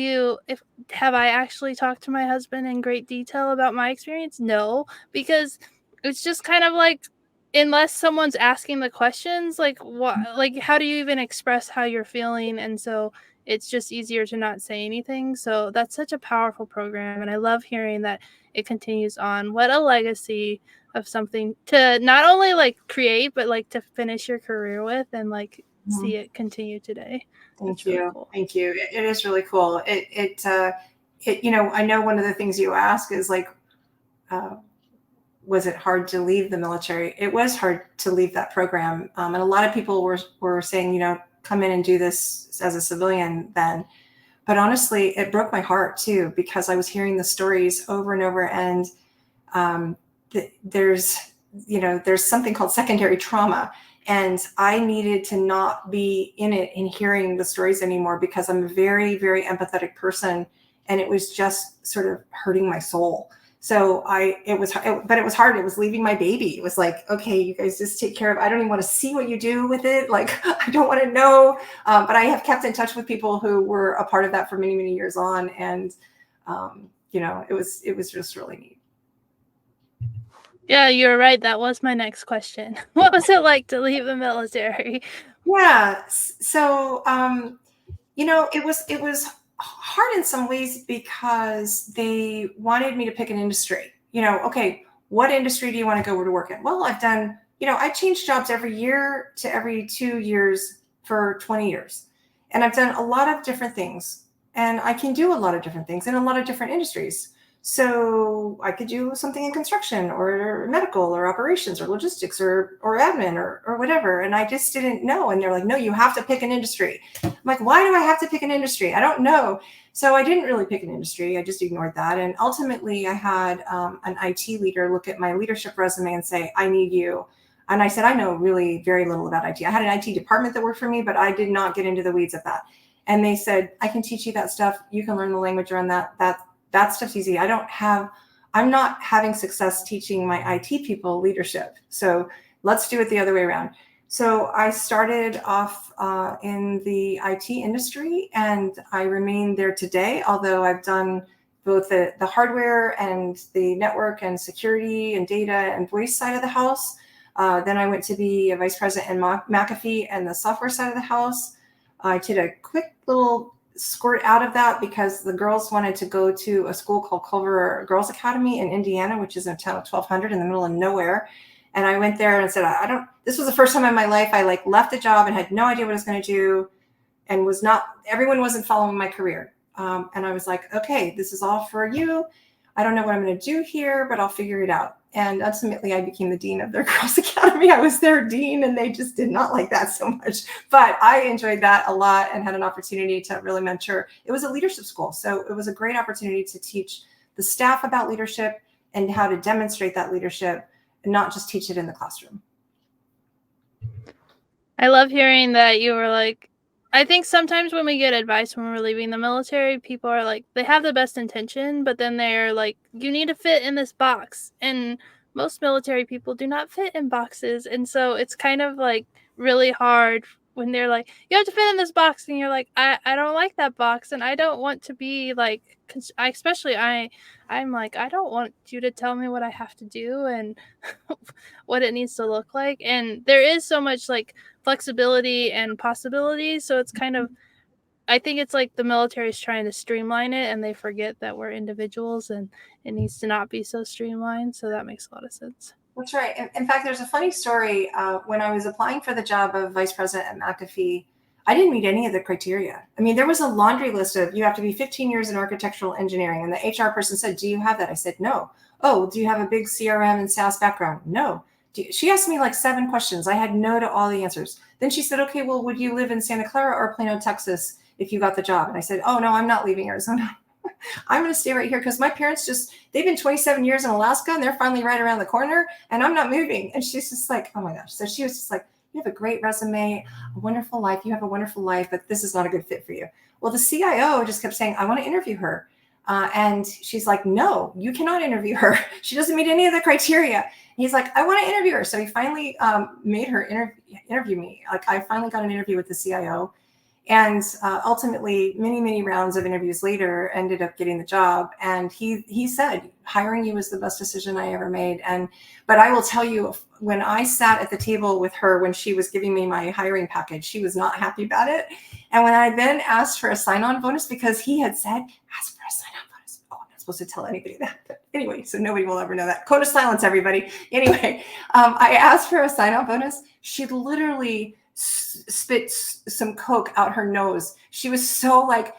have I actually talked to my husband in great detail about my experience? No, because it's just kind of like, unless someone's asking the questions, like what, like how do you even express how you're feeling? And so it's just easier to not say anything. So that's such a powerful program, and I love hearing that it continues on. What a legacy of something to not only like create, but like to finish your career with, and like see it continue today. Thank That's really you. cool. Thank you. It is really cool. I know one of the things you ask is like, was it hard to leave the military? It was hard to leave that program. And a lot of people were saying, come in and do this as a civilian then. But honestly, it broke my heart too, because I was hearing the stories over and over. And there's something called secondary trauma. And I needed to not be in it and hearing the stories anymore, because I'm a very, very empathetic person. And it was just sort of hurting my soul. So it was hard. It was leaving my baby. It was like, okay, you guys just take care of, I don't even want to see what you do with it. Like, I don't want to know. But I have kept in touch with people who were a part of that for many, many years on. And, it was just really neat. Yeah, you're right. That was my next question. What was it like to leave the military? Yeah. So, it was hard in some ways, because they wanted me to pick an industry. Okay, what industry do you want to go to work in? Well, I've done, I changed jobs every year to every 2 years for 20 years. And I've done a lot of different things, and I can do a lot of different things in a lot of different industries. So I could do something in construction or medical or operations or logistics or admin or whatever. And I just didn't know. And they're like, no, you have to pick an industry. I'm like, why do I have to pick an industry? I don't know. So I didn't really pick an industry. I just ignored that. And ultimately I had an IT leader look at my leadership resume and say, I need you. And I said, I know really very little about IT. I had an IT department that worked for me, but I did not get into the weeds of that. And they said, I can teach you that stuff. You can learn the language around that. That stuff's easy. I'm not having success teaching my IT people leadership. So let's do it the other way around. So I started off in the IT industry, and I remain there today, although I've done both the hardware and the network and security and data and voice side of the house. Then I went to be a vice president in McAfee and the software side of the house. I did a quick little squirt out of that because the girls wanted to go to a school called Culver Girls Academy in Indiana, which is in a town of 1,200 in the middle of nowhere. And I went there and said, this was the first time in my life I left the job and had no idea what I was going to do, and everyone wasn't following my career. And I was like, okay, this is all for you. I don't know what I'm going to do here, but I'll figure it out. And ultimately, I became the dean of their girls' academy. I was their dean, and they just did not like that so much. But I enjoyed that a lot and had an opportunity to really mentor. It was a leadership school, so it was a great opportunity to teach the staff about leadership and how to demonstrate that leadership and not just teach it in the classroom. I love hearing that you were like, I think sometimes when we get advice when we're leaving the military, people are like, they have the best intention, but then they're like, you need to fit in this box. And most military people do not fit in boxes. And so it's kind of like really hard when they're like, you have to fit in this box. And you're like, I don't like that box. And I don't want to be like, I'm like, I don't want you to tell me what I have to do and what it needs to look like. And there is so much like flexibility and possibilities. So it's kind of, I think it's like the military is trying to streamline it and they forget that we're individuals and it needs to not be so streamlined. So that makes a lot of sense. That's right. In fact, there's a funny story. When I was applying for the job of vice president at McAfee, I didn't meet any of the criteria. I mean, there was a laundry list of you have to be 15 years in architectural engineering. And the HR person said, do you have that? I said, no. Oh, do you have a big CRM and SaaS background? No. She asked me like 7 questions. I had no to all the answers. Then she said, okay, well, would you live in Santa Clara or Plano, Texas if you got the job? And I said, oh, no, I'm not leaving Arizona. I'm going to stay right here because my parents they've been 27 years in Alaska and they're finally right around the corner and I'm not moving. And she's just like, oh my gosh. So she was just like, you have a great resume, a wonderful life. You have a wonderful life, but this is not a good fit for you. Well, the CIO just kept saying, I want to interview her. And she's like, no, you cannot interview her. She doesn't meet any of the criteria. And he's like, I want to interview her. So he finally made her interview me. Like I finally got an interview with the CIO. And ultimately, many, many rounds of interviews later, ended up getting the job. And he said, hiring you was the best decision I ever made. But I will tell you, when I sat at the table with her, when she was giving me my hiring package, she was not happy about it. And when I then asked for a sign-on bonus, because he had said, ask for a sign-on bonus. Oh, I'm not supposed to tell anybody that. But anyway, so nobody will ever know that. Code of silence, everybody. Anyway, I asked for a sign-on bonus. She literally spit some Coke out her nose. She was so like,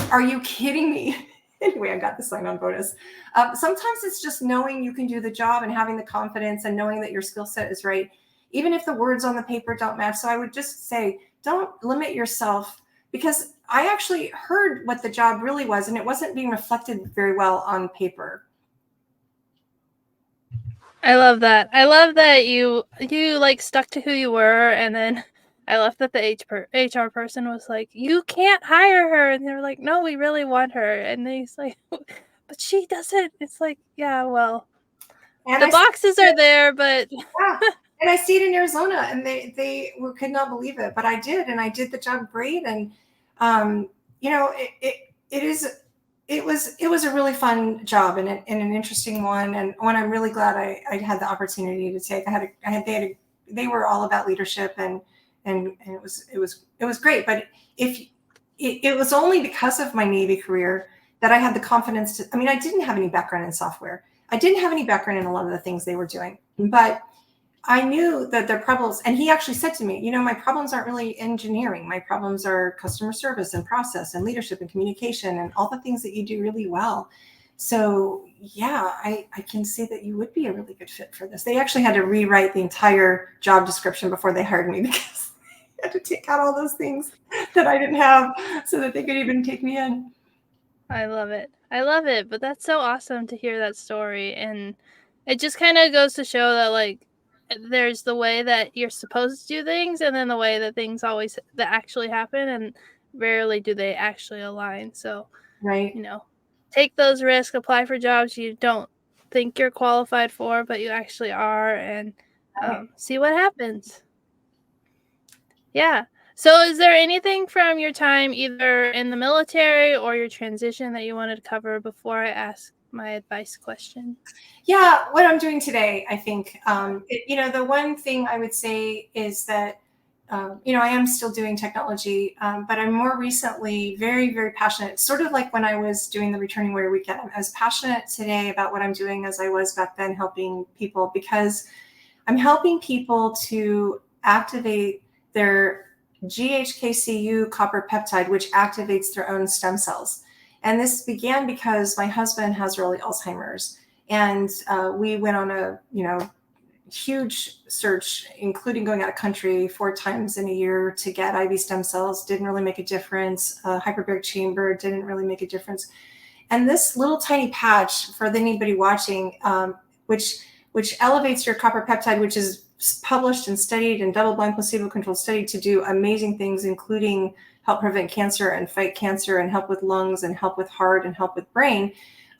are you kidding me? Anyway, I got the sign-on bonus. Sometimes it's just knowing you can do the job and having the confidence and knowing that your skill set is right, even if the words on the paper don't match. So I would just say, don't limit yourself, because I actually heard what the job really was and it wasn't being reflected very well on paper. I love that. I love that you like stuck to who you were, and then I love that the HR person was like, "You can't hire her," and they were like, "No, we really want her," and he's like, "But she doesn't." It's like, yeah, well, And the boxes are there, but yeah. And I stayed in Arizona, and they could not believe it, but I did, and I did the job great. And you know, it was a really fun job and an interesting one, and one I'm really glad I had the opportunity to take. They were all about leadership, and it was great. But it was only because of my Navy career that I had the confidence to. I mean, I didn't have any background in software. I didn't have any background in a lot of the things they were doing, but I knew that their problems, and he actually said to me, you know, my problems aren't really engineering. My problems are customer service and process and leadership and communication and all the things that you do really well. So yeah, I can see that you would be a really good fit for this. They actually had to rewrite the entire job description before they hired me because they had to take out all those things that I didn't have so that they could even take me in. I love it. I love it, but that's so awesome to hear that story, and it just kind of goes to show that like there's the way that you're supposed to do things and then the way that things always that actually happen, and rarely do they actually align. So, Right. you know, take those risks, apply for jobs you don't think you're qualified for, but you actually are, and Right. see what happens. Yeah. So, is there anything from your time either in the military or your transition that you wanted to cover before I ask my advice question? Yeah, what I'm doing today, I think, you know, the one thing I would say is that, you know, I am still doing technology, but I'm more recently very, very passionate, sort of like when I was doing the Returning Warrior Weekend. I'm as passionate today about what I'm doing as I was back then helping people, because I'm helping people to activate their GHKCU copper peptide, which activates their own stem cells. And this began because my husband has early Alzheimer's. And we went on a, huge search, including going out of country 4 times in a year to get IV stem cells. Didn't really make a difference. Hyperbaric chamber didn't really make a difference. And this little tiny patch, for anybody watching, which elevates your copper peptide, which is published and studied and double-blind placebo-controlled study to do amazing things, including help prevent cancer and fight cancer and help with lungs and help with heart and help with brain.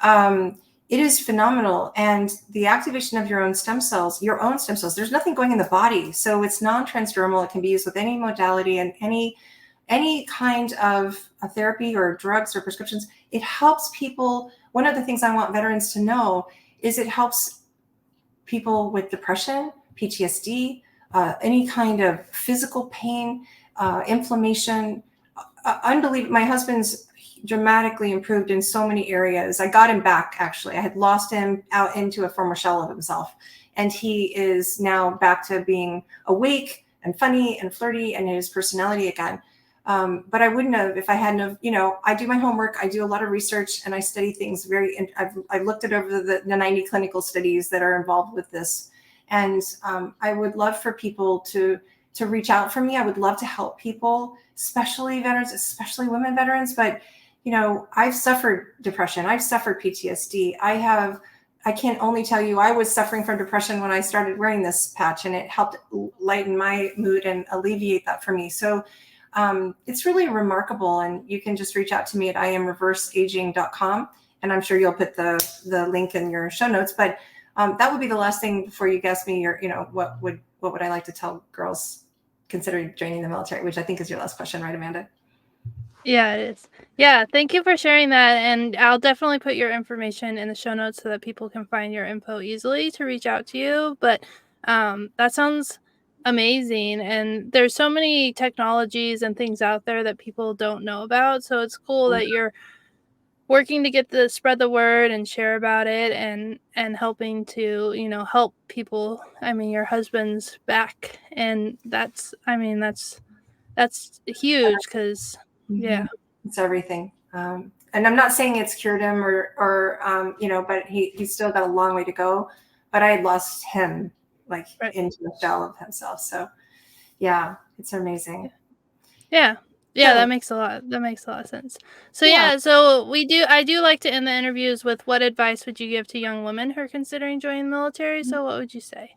It is phenomenal. And the activation of your own stem cells, there's nothing going in the body. So it's non-transdermal. It can be used with any modality and any kind of a therapy or drugs or prescriptions. It helps people. One of the things I want veterans to know is it helps people with depression, PTSD, any kind of physical pain, inflammation. Unbelievable. My husband's dramatically improved in so many areas. I got him back, actually. I had lost him out into a former shell of himself. And he is now back to being awake and funny and flirty and his personality again. But I wouldn't have if I hadn't have, I do my homework, I do a lot of research, and I study things I've looked at over the 90 clinical studies that are involved with this. And I would love for people to reach out for me. I would love to help people, especially veterans, especially women veterans. But, I've suffered depression. I've suffered PTSD. I can't only tell you, I was suffering from depression when I started wearing this patch, and it helped lighten my mood and alleviate that for me. So it's really remarkable. And you can just reach out to me at iamreverseaging.com. And I'm sure you'll put the link in your show notes. But that would be the last thing before you ask me what would I like to tell girls considering joining the military, which I think is your last question, right, Amanda? Yeah, it is. Yeah, thank you for sharing that. And I'll definitely put your information in the show notes so that people can find your info easily to reach out to you. But that sounds amazing. And there's so many technologies and things out there that people don't know about. So it's cool that you're working to spread the word and share about it and helping to, help people. I mean, your husband's back, and that's huge because, yeah. It's everything. And I'm not saying it's cured him but he's still got a long way to go. But I had lost him right into the shell of himself. So yeah, it's amazing. Yeah. Yeah, that makes a lot of sense. So I do like to end the interviews with, what advice would you give to young women who are considering joining the military? So what would you say?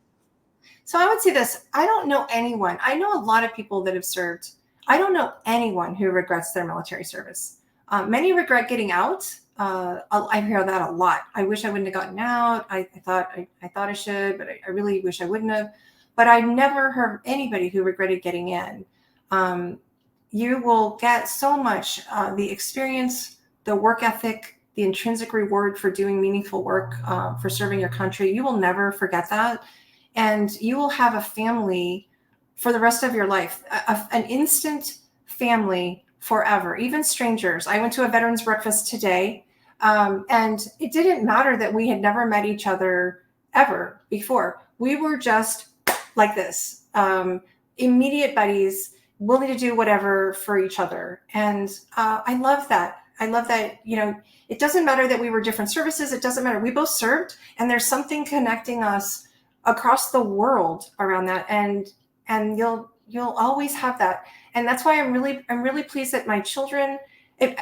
So I would say this. I don't know anyone. I know a lot of people that have served. I don't know anyone who regrets their military service. Many regret getting out. I hear that a lot. I wish I wouldn't have gotten out. I thought I should, but I really wish I wouldn't have. But I never heard anybody who regretted getting in. You will get so much, the experience, the work ethic, the intrinsic reward for doing meaningful work, for serving your country. You will never forget that. And you will have a family for the rest of your life, an instant family forever, even strangers. I went to a veterans breakfast today, and it didn't matter that we had never met each other ever before. We were just like this, immediate buddies, willing to do whatever for each other. And I love that. I love that, it doesn't matter that we were different services. It doesn't matter. We both served, and there's something connecting us across the world around that. And you'll always have that. And that's why I'm really pleased that my children,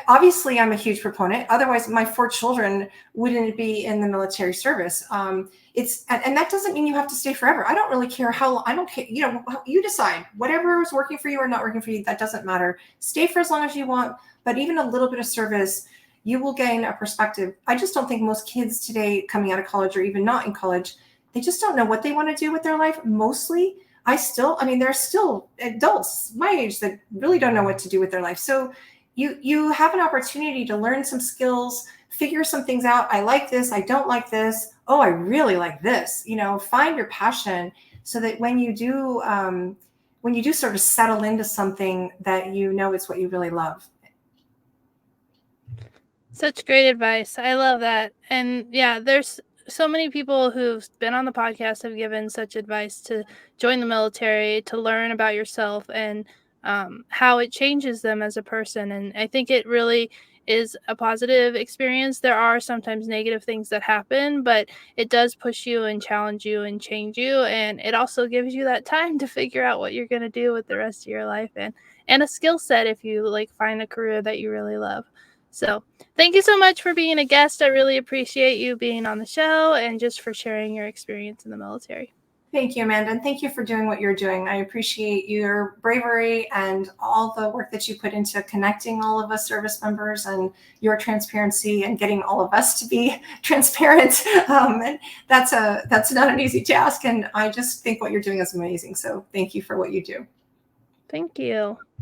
obviously I'm a huge proponent. Otherwise my 4 children wouldn't be in the military service. And that doesn't mean you have to stay forever. I don't really care I don't care, you decide whatever is working for you or not working for you. That doesn't matter. Stay for as long as you want, but even a little bit of service, you will gain a perspective. I just don't think most kids today coming out of college, or even not in college, they just don't know what they want to do with their life. Mostly, there are still adults my age that really don't know what to do with their life. So you have an opportunity to learn some skills, figure some things out. I like this. I don't like this. Oh, I really like this. Find your passion so that when you do sort of settle into something, that it's what you really love. Such great advice. I love that. And yeah, there's so many people who've been on the podcast have given such advice to join the military, to learn about yourself and how it changes them as a person. And I think it really is a positive experience. There are sometimes negative things that happen, but it does push you and challenge you and change you, and it also gives you that time to figure out what you're going to do with the rest of your life, and a skill set if you like find a career that you really love. So, thank you so much for being a guest. I really appreciate you being on the show and just for sharing your experience in the military. Thank you, Amanda, and thank you for doing what you're doing. I appreciate your bravery and all the work that you put into connecting all of us service members, and your transparency and getting all of us to be transparent. And that's not an easy task, and I just think what you're doing is amazing. So thank you for what you do. Thank you.